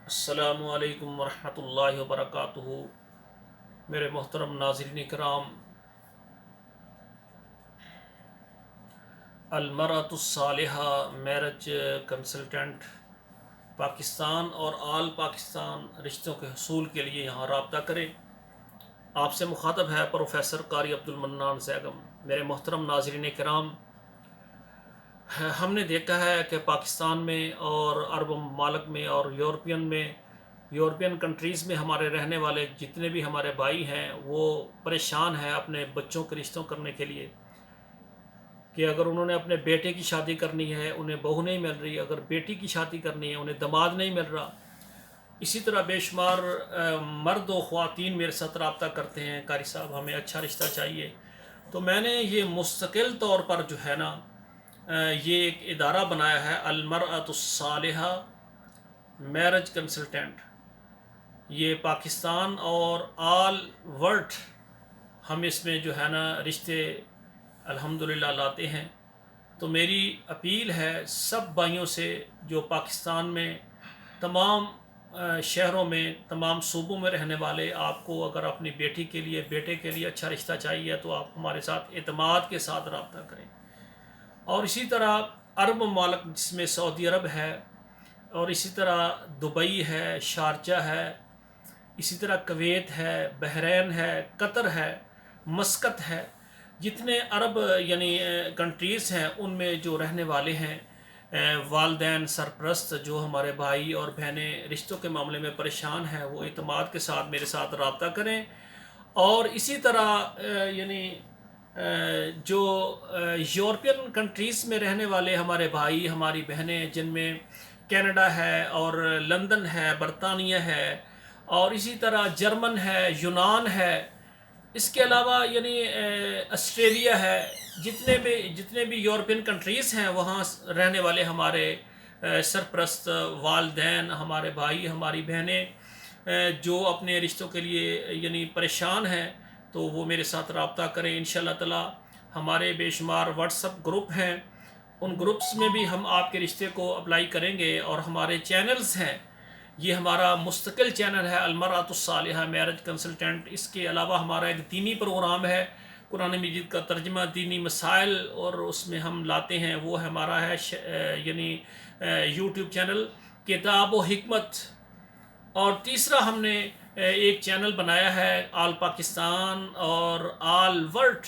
السلام علیکم ورحمۃ اللہ وبرکاتہ۔ میرے محترم ناظرین کرام، المرأۃ الصالحہ میرج کنسلٹنٹ پاکستان اور آل پاکستان رشتوں کے حصول کے لیے یہاں رابطہ کریں۔ آپ سے مخاطب ہے پروفیسر قاری عبد المنان زیگم۔ میرے محترم ناظرین کرام، ہم نے دیکھا ہے کہ پاکستان میں اور عرب ممالک میں اور یورپین کنٹریز میں ہمارے رہنے والے جتنے بھی ہمارے بھائی ہیں وہ پریشان ہیں اپنے بچوں کے رشتوں کرنے کے لیے، کہ اگر انہوں نے اپنے بیٹے کی شادی کرنی ہے انہیں بہو نہیں مل رہی، اگر بیٹی کی شادی کرنی ہے انہیں داماد نہیں مل رہا۔ اسی طرح بے شمار مرد و خواتین میرے ساتھ رابطہ کرتے ہیں، قاری صاحب ہمیں اچھا رشتہ چاہیے۔ تو میں نے یہ مستقل طور پر جو ہے نا یہ ایک ادارہ بنایا ہے، المرأۃ الصالحہ میرج کنسلٹنٹ۔ یہ پاکستان اور آل ورلڈ ہم اس میں جو ہے نا رشتے الحمدللہ لاتے ہیں۔ تو میری اپیل ہے سب بھائیوں سے جو پاکستان میں تمام شہروں میں تمام صوبوں میں رہنے والے، آپ کو اگر اپنی بیٹی کے لیے بیٹے کے لیے اچھا رشتہ چاہیے تو آپ ہمارے ساتھ اعتماد کے ساتھ رابطہ کریں۔ اور اسی طرح عرب ممالک جس میں سعودی عرب ہے، اور اسی طرح دبئی ہے، شارجہ ہے، اسی طرح کویت ہے، بحرین ہے، قطر ہے، مسقط ہے، جتنے عرب کنٹریز ہیں ان میں جو رہنے والے ہیں والدین سرپرست جو ہمارے بھائی اور بہنیں رشتوں کے معاملے میں پریشان ہیں، وہ اعتماد کے ساتھ میرے ساتھ رابطہ کریں۔ اور اسی طرح جو یورپین کنٹریز میں رہنے والے ہمارے بھائی ہماری بہنیں، جن میں کینیڈا ہے اور لندن ہے، برطانیہ ہے، اور اسی طرح جرمن ہے، یونان ہے، اس کے علاوہ آسٹریلیا ہے، جتنے بھی یورپین کنٹریز ہیں وہاں رہنے والے ہمارے سرپرست والدین، ہمارے بھائی ہماری بہنیں جو اپنے رشتوں کے لیے پریشان ہیں، تو وہ میرے ساتھ رابطہ کریں۔ انشاءاللہ تعالی ہمارے بے شمار واٹس اپ گروپ ہیں، ان گروپس میں بھی ہم آپ کے رشتے کو اپلائی کریں گے۔ اور ہمارے چینلز ہیں، یہ ہمارا مستقل چینل ہے المرأۃ الصالحہ میرج کنسلٹنٹ۔ اس کے علاوہ ہمارا ایک دینی پروگرام ہے، قرآن مجید کا ترجمہ، دینی مسائل، اور اس میں ہم لاتے ہیں، وہ ہمارا ہے یوٹیوب چینل کتاب و حکمت۔ اور تیسرا ہم نے ایک چینل بنایا ہے آل پاکستان اور آل ورلڈ۔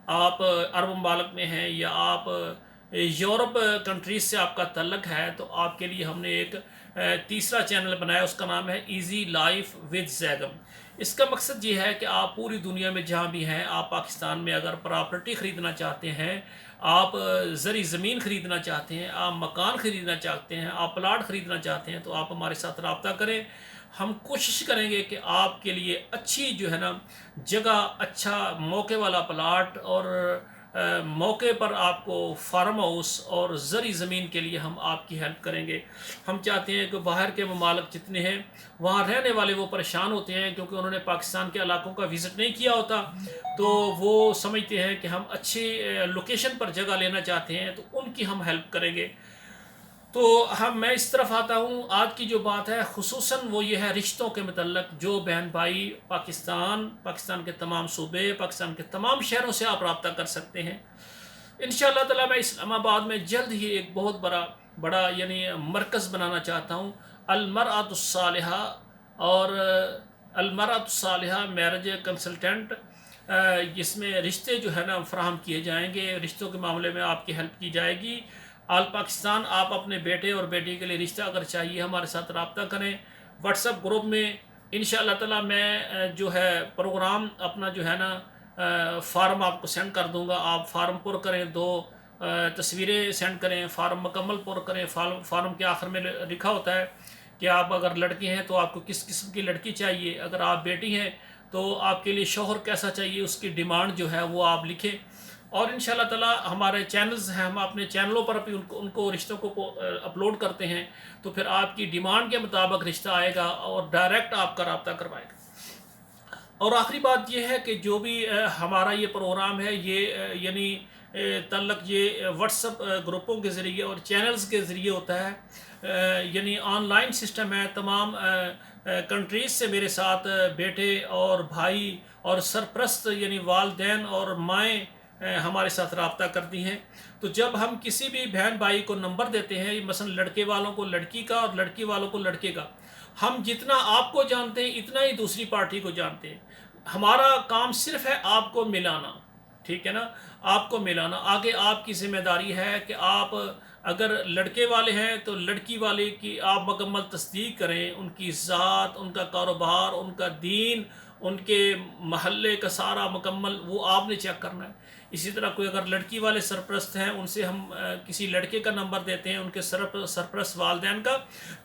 آپ عرب ممالک میں ہیں یا آپ یورپ کنٹریز سے آپ کا تعلق ہے، تو آپ کے لیے ہم نے ایک تیسرا چینل بنایا، اس کا نام ہے ایزی لائف ود زیگم۔ اس کا مقصد یہ ہے کہ آپ پوری دنیا میں جہاں بھی ہیں، آپ پاکستان میں اگر پراپرٹی خریدنا چاہتے ہیں، آپ زرعی زمین خریدنا چاہتے ہیں، آپ مکان خریدنا چاہتے ہیں، آپ پلاٹ خریدنا چاہتے ہیں، تو آپ ہمارے ساتھ رابطہ کریں۔ ہم کوشش کریں گے کہ آپ کے لیے اچھی جو ہے نا جگہ، اچھا موقع والا پلاٹ، اور موقع پر آپ کو فارم ہاؤس اور زرعی زمین کے لیے ہم آپ کی ہیلپ کریں گے۔ ہم چاہتے ہیں کہ باہر کے ممالک جتنے ہیں وہاں رہنے والے وہ پریشان ہوتے ہیں کیونکہ انہوں نے پاکستان کے علاقوں کا وزٹ نہیں کیا ہوتا، تو وہ سمجھتے ہیں کہ ہم اچھی لوکیشن پر جگہ لینا چاہتے ہیں، تو ان کی ہم ہیلپ کریں گے۔ تو میں اس طرف آتا ہوں، آج کی جو بات ہے خصوصاً وہ یہ ہے رشتوں کے متعلق۔ جو بہن بھائی پاکستان کے تمام صوبے، پاکستان کے تمام شہروں سے آپ رابطہ کر سکتے ہیں۔ انشاءاللہ تعالی میں اسلام آباد میں جلد ہی ایک بہت بڑا مرکز بنانا چاہتا ہوں، المرأۃ الصالحہ اور المرأۃ الصالحہ میرج کنسلٹنٹ، جس میں رشتے جو ہے نا فراہم کیے جائیں گے، رشتوں کے معاملے میں آپ کی ہیلپ کی جائے گی۔ آل پاکستان، آپ اپنے بیٹے اور بیٹی کے لیے رشتہ اگر چاہیے ہمارے ساتھ رابطہ کریں۔ واٹس اپ گروپ میں انشاءاللہ تعالی میں جو ہے پروگرام اپنا جو ہے نا فارم آپ کو سینڈ کر دوں گا، آپ فارم پر کریں، 2 تصویریں سینڈ کریں، فارم مکمل پر کریں۔ فارم کے آخر میں لکھا ہوتا ہے کہ آپ اگر لڑکی ہیں تو آپ کو کس قسم کی لڑکی چاہیے، اگر آپ بیٹی ہیں تو آپ کے لیے شوہر کیسا چاہیے، اس کی ڈیمانڈ جو ہے وہ آپ لکھیں۔ اور انشاءاللہ تعالی ہمارے چینلز ہیں، ہم اپنے چینلوں پر بھی ان کو رشتوں کو اپلوڈ کرتے ہیں، تو پھر آپ کی ڈیمانڈ کے مطابق رشتہ آئے گا اور ڈائریکٹ آپ کا رابطہ کروائے گا۔ اور آخری بات یہ ہے کہ جو بھی ہمارا یہ پروگرام ہے، یہ تعلق یہ واٹس اپ گروپوں کے ذریعے اور چینلز کے ذریعے ہوتا ہے، یعنی آن لائن سسٹم ہے۔ تمام کنٹریز سے میرے ساتھ بیٹے اور بھائی اور سرپرست یعنی والدین اور مائیں ہمارے ساتھ رابطہ کرتی ہیں۔ تو جب ہم کسی بھی بہن بھائی کو نمبر دیتے ہیں، مثلا لڑکے والوں کو لڑکی کا اور لڑکی والوں کو لڑکے کا، ہم جتنا آپ کو جانتے ہیں اتنا ہی دوسری پارٹی کو جانتے ہیں۔ ہمارا کام صرف ہے آپ کو ملانا، ٹھیک ہے نا، آپ کو ملانا۔ آگے آپ کی ذمہ داری ہے کہ آپ اگر لڑکے والے ہیں تو لڑکی والے کی آپ مکمل تصدیق کریں، ان کی ذات، ان کا کاروبار، ان کا دین، ان کے محلے کا سارا مکمل وہ آپ نے چیک کرنا ہے۔ اسی طرح کوئی اگر لڑکی والے سرپرست ہیں، ان سے ہم کسی لڑکے کا نمبر دیتے ہیں، ان کے سرپرست والدین کا،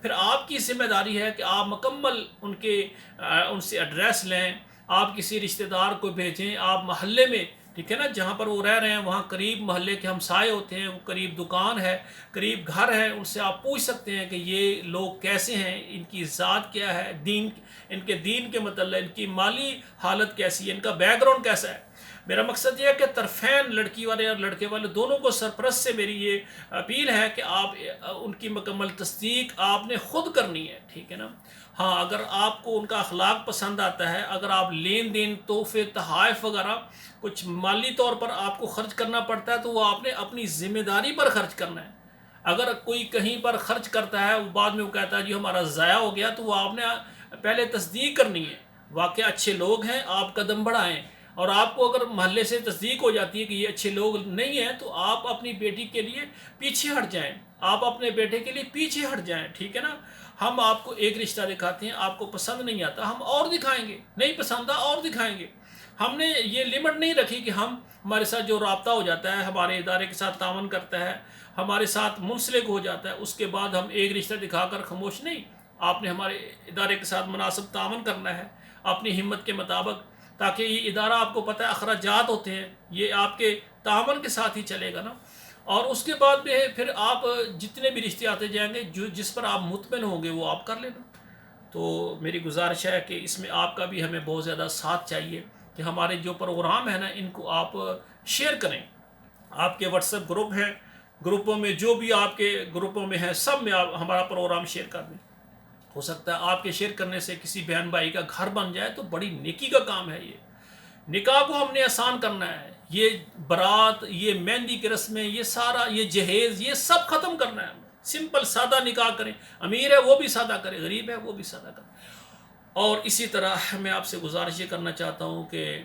پھر آپ کی ذمہ داری ہے کہ آپ مکمل ان سے ایڈریس لیں، آپ کسی رشتہ دار کو بھیجیں، آپ محلے میں، ٹھیک ہے نا، جہاں پر وہ رہ رہے ہیں وہاں قریب محلے کے ہمسائے ہوتے ہیں، وہ قریب دکان ہے، قریب گھر ہے، ان سے آپ پوچھ سکتے ہیں کہ یہ لوگ کیسے ہیں، ان کی ذات کیا ہے، ان کے دین کے متعلق ان کی مالی حالت کیسی ہے، ان کا بیک گراؤنڈ کیسا ہے۔ میرا مقصد یہ ہے کہ طرفین لڑکی والے اور لڑکے والے دونوں کو سرپرست سے میری یہ اپیل ہے کہ آپ ان کی مکمل تصدیق آپ نے خود کرنی ہے، ٹھیک ہے نا۔ ہاں، اگر آپ کو ان کا اخلاق پسند آتا ہے، اگر آپ لین دین، تحفے، تحائف وغیرہ کچھ مالی طور پر آپ کو خرچ کرنا پڑتا ہے تو وہ آپ نے اپنی ذمہ داری پر خرچ کرنا ہے۔ اگر کوئی کہیں پر خرچ کرتا ہے، وہ بعد میں وہ کہتا ہے جی ہمارا ضائع ہو گیا، تو وہ آپ نے پہلے تصدیق کرنی ہے، واقعہ اچھے لوگ ہیں، آپ قدم بڑھائیں۔ اور آپ کو اگر محلے سے تصدیق ہو جاتی ہے کہ یہ اچھے لوگ نہیں ہیں، تو آپ اپنی بیٹی کے لیے پیچھے ہٹ جائیں، آپ اپنے بیٹے کے لیے پیچھے ہٹ جائیں، ٹھیک ہے نا۔ ہم آپ کو ایک رشتہ دکھاتے ہیں، آپ کو پسند نہیں آتا، ہم اور دکھائیں گے، نہیں پسند آ اور دکھائیں گے۔ ہم نے یہ لمٹ نہیں رکھی کہ ہمارے ساتھ جو رابطہ ہو جاتا ہے، ہمارے ادارے کے ساتھ تعاون کرتا ہے، ہمارے ساتھ منسلک ہو جاتا ہے، اس کے بعد ہم ایک رشتہ دکھا کر خاموش نہیں۔ آپ نے ہمارے ادارے کے ساتھ مناسب تعاون کرنا ہے اپنی ہمت کے مطابق، تاکہ یہ ادارہ آپ کو پتہ ہے اخراجات ہوتے ہیں، یہ آپ کے تعاون کے ساتھ ہی چلے گا نا۔ اور اس کے بعد بھی پھر آپ جتنے بھی رشتے آتے جائیں گے، جس پر آپ مطمئن ہوں گے وہ آپ کر لینا۔ تو میری گزارش ہے کہ اس میں آپ کا بھی ہمیں بہت زیادہ ساتھ چاہیے کہ ہمارے جو پروگرام ہیں نا ان کو آپ شیئر کریں۔ آپ کے واٹس ایپ گروپ ہیں، گروپوں میں جو بھی آپ کے گروپوں میں ہیں سب میں آپ ہمارا پروگرام شیئر کر دیں۔ ہو سکتا ہے آپ کے شیئر کرنے سے کسی بہن بھائی کا گھر بن جائے، تو بڑی نیکی کا کام ہے یہ۔ نکاح کو ہم نے آسان کرنا ہے، یہ برات، یہ مہندی کی رسمیں، یہ سارا، یہ جہیز، یہ سب ختم کرنا ہے۔ سمپل سادہ نکاح کریں، امیر ہے وہ بھی سادہ کرے، غریب ہے وہ بھی سادہ کرے۔ اور اسی طرح میں آپ سے گزارش یہ کرنا چاہتا ہوں کہ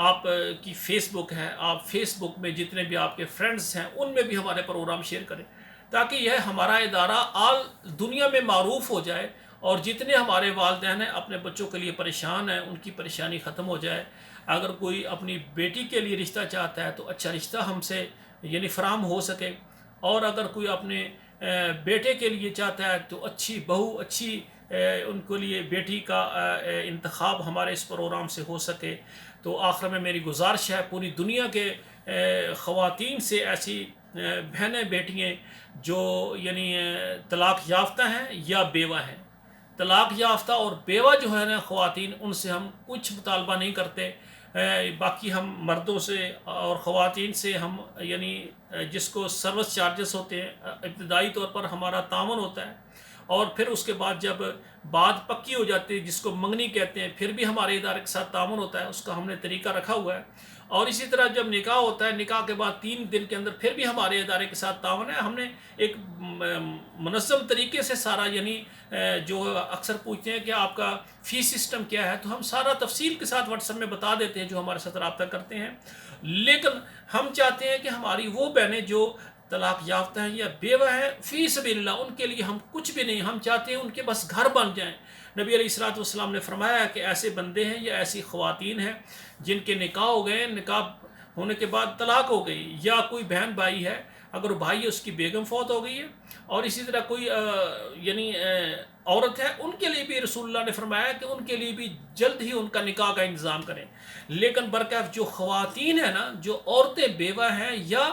آپ کی فیس بک ہے، آپ فیس بک میں جتنے بھی آپ کے فرینڈز ہیں ان میں بھی ہمارے پروگرام شیئر کریں، تاکہ یہ ہمارا ادارہ آل دنیا میں معروف ہو جائے، اور جتنے ہمارے والدین ہیں اپنے بچوں کے لیے پریشان ہیں ان کی پریشانی ختم ہو جائے۔ اگر کوئی اپنی بیٹی کے لیے رشتہ چاہتا ہے تو اچھا رشتہ ہم سے یعنی فراہم ہو سکے، اور اگر کوئی اپنے بیٹے کے لیے چاہتا ہے تو اچھی بہو، اچھی ان کے لیے بیٹی کا انتخاب ہمارے اس پروگرام سے ہو سکے۔ تو آخر میں میری گزارش ہے پوری دنیا کے خواتین سے، ایسی بہنیں بیٹیاں جو یعنی طلاق یافتہ ہیں یا بیوہ ہیں، طلاق یافتہ اور بیوہ جو ہے نا خواتین، ان سے ہم کچھ مطالبہ نہیں کرتے۔ باقی ہم مردوں سے اور خواتین سے ہم یعنی جس کو سروس چارجز ہوتے ہیں، ابتدائی طور پر ہمارا تعاون ہوتا ہے، اور پھر اس کے بعد جب بات پکی ہو جاتی ہے جس کو منگنی کہتے ہیں، پھر بھی ہمارے ادارے کے ساتھ تعاون ہوتا ہے، اس کا ہم نے طریقہ رکھا ہوا ہے۔ اور اسی طرح جب نکاح ہوتا ہے، نکاح کے بعد 3 دن کے اندر پھر بھی ہمارے ادارے کے ساتھ تعاون ہے۔ ہم نے ایک منظم طریقے سے سارا یعنی جو اکثر پوچھتے ہیں کہ آپ کا فی سسٹم کیا ہے، تو ہم سارا تفصیل کے ساتھ واٹس ایپ میں بتا دیتے ہیں جو ہمارے ساتھ رابطہ کرتے ہیں۔ لیکن ہم چاہتے ہیں کہ ہماری وہ بہنیں جو طلاق یافتہ ہیں یا بیوہ ہیں، فی سبیل اللہ ان کے لیے ہم کچھ بھی نہیں، ہم چاہتے ہیں ان کے بس گھر بن جائیں۔ نبی علیہ الصلوۃ والسلام نے فرمایا کہ ایسے بندے ہیں یا ایسی خواتین ہیں جن کے نکاح ہو گئے، نکاح ہونے کے بعد طلاق ہو گئی، یا کوئی بہن بھائی ہے، اگر بھائی اس کی بیگم فوت ہو گئی ہے، اور اسی طرح کوئی یعنی عورت ہے، ان کے لیے بھی رسول اللہ نے فرمایا کہ ان کے لیے بھی جلد ہی ان کا نکاح کا انتظام کریں۔ لیکن برکیف جو خواتین ہیں نا، جو عورتیں بیوہ ہیں یا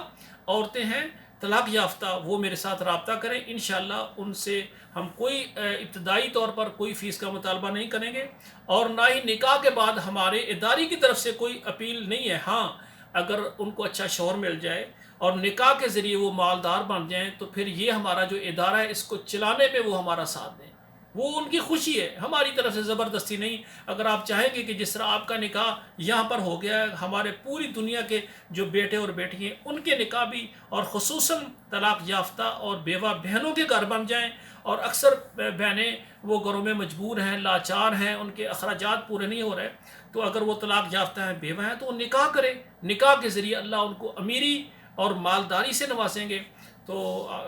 عورتیں ہیں طلاق یافتہ، وہ میرے ساتھ رابطہ کریں، انشاءاللہ ان سے ہم کوئی ابتدائی طور پر کوئی فیس کا مطالبہ نہیں کریں گے، اور نہ ہی نکاح کے بعد ہمارے ادارے کی طرف سے کوئی اپیل نہیں ہے۔ ہاں، اگر ان کو اچھا شوہر مل جائے اور نکاح کے ذریعے وہ مالدار بن جائیں تو پھر یہ ہمارا جو ادارہ ہے اس کو چلانے میں وہ ہمارا ساتھ دیں، وہ ان کی خوشی ہے، ہماری طرف سے زبردستی نہیں۔ اگر آپ چاہیں گے کہ جس طرح آپ کا نکاح یہاں پر ہو گیا ہے، ہمارے پوری دنیا کے جو بیٹے اور بیٹی ہیں ان کے نکاح بھی، اور خصوصاً طلاق یافتہ اور بیوہ بہنوں کے گھر بن جائیں، اور اکثر بہنیں وہ گھروں میں مجبور ہیں، لاچار ہیں، ان کے اخراجات پورے نہیں ہو رہے، تو اگر وہ طلاق یافتہ ہیں، بیوہ ہیں، تو وہ نکاح کریں، نکاح کے ذریعے اللہ ان کو امیری اور مالداری سے نوازیں گے۔ تو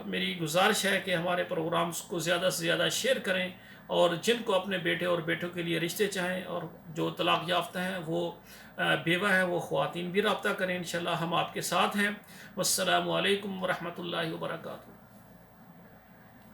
میری گزارش ہے کہ ہمارے پروگرامز کو زیادہ سے زیادہ شیئر کریں، اور جن کو اپنے بیٹے اور بیٹوں کے لیے رشتے چاہیں اور جو طلاق یافتہ ہیں وہ بیوہ ہیں، وہ خواتین بھی رابطہ کریں، انشاءاللہ ہم آپ کے ساتھ ہیں۔ والسلام علیکم ورحمۃ اللہ وبرکاتہ۔